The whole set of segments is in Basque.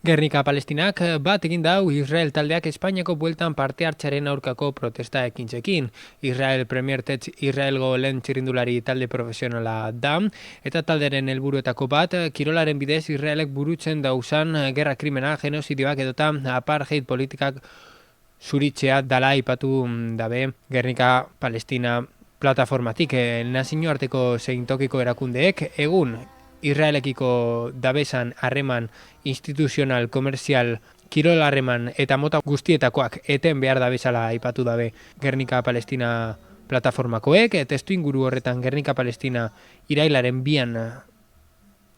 Gernika Palestinak bat egin dau Israel taldeak Espainiako bueltan parte hartzearen aurkako protesta ekintzekin. Israel Premier Tech Israelgo lehen txirrindulari talde profesionala da, eta taldearen helburuetako bat, kirolaren bidez Israelek burutzen dauzan gerra krimena, genozidioak edota apartheid politikak zuritzea dala aipatu dabe Gernika Palestina plataformatik. Nazioarteko zein tokiko erakundeek egun Israelekiko dabesan harreman instituzional, komerzial, kirol harreman eta mota guztietakoak eten behar dabezala aipatu dabe Gernika Palestina plataformakoek. Testu inguru horretan Gernika Palestina irailaren 2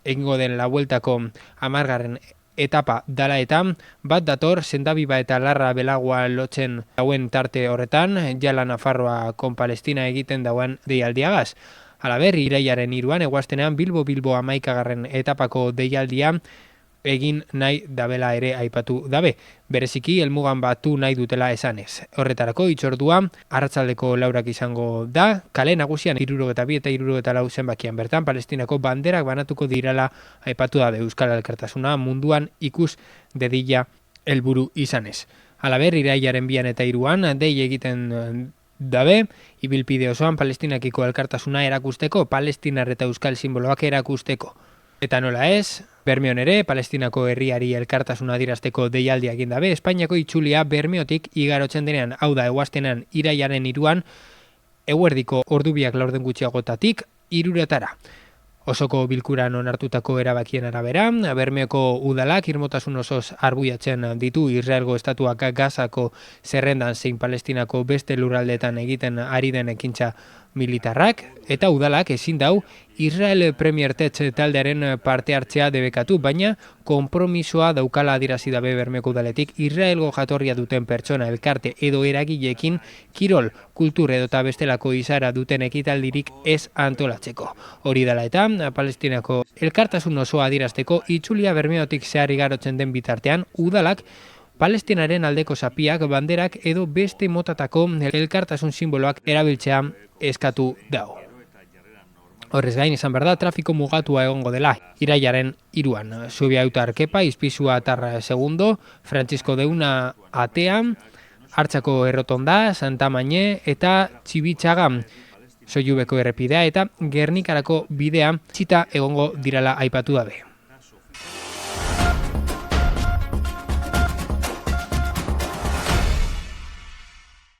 egingo den la bueltako 10. etapa dala eta bat dator Sendabiba eta Larra Belagoa lotzen dauen tarte horretan, Jala Nafarroa kon Palestina egiten dauen deialdiagaz. Halaber, irailaren 3 eguaztenean Bilbo 11. etapako deialdia egin nahi dabela ere aipatu dabe. Bereziki, helmugan batu nahi dutela esanez. Horretarako, hitzordua, arratsaldeko 4 izango da, kale nagusian 62 eta 64 zenbakian bertan, Palestinako banderak banatuko dirala aipatu dabe. Euskal Elkartasuna munduan ikus dedila helburu izanez. Halaber, irailaren 2 eta 3 dei egiten dabe, ibilpide osoan Palestinakiko elkartasuna erakusteko, palestinar eta euskal simboloak erakusteko. Eta nola ez, Bermeon ere, Palestinako herriari elkartasuna adierazteko deialdia egin dabe, Espainiako itzulia Bermeotik igarotzen denean, hau da eguaztenan irailaren 3 eguerdiko ordubiak laurden gutxiagotatik 3 Osoko bilkuran onartutako erabakien arabera, Bermeoko udalak irmotasun osoz arbuiatzen ditu Israelgo estatuak Gazako zerrendan zein Palestinako beste lurraldetan egiten ari den ekintza militarrak, eta udalak ezin dau Israel Premier Tech taldearen parte hartzea debekatu, baina konpromisoa daukala adierazi dabe Bermeoko udaletik Israelgo jatorria duten pertsona, elkarte edo eragileekin kirol, kultur edota bestelako izaera duten ekitaldirik ez antolatzeko. Hori dela eta Palestinako elkartasun osoa adierazteko itzulia Bermeotik zehar igarotzen den bitartean, udalak Palestinaren aldeko zapiak, banderak edo beste motatako elkartasun simboloak erabiltzea eskatu dago. Horrez gain, izan behar da, trafiko mugatua egongo dela irailaren 3. Zubiautar Kepa, Izpizua Atarra segundo, Francisco Deuna Atean, Hartzako Errotonda, Santa Mañe eta Txibitxaga Soilubeko errepidea eta Gernikarako bidea txita egongo dirala aipatu dabe.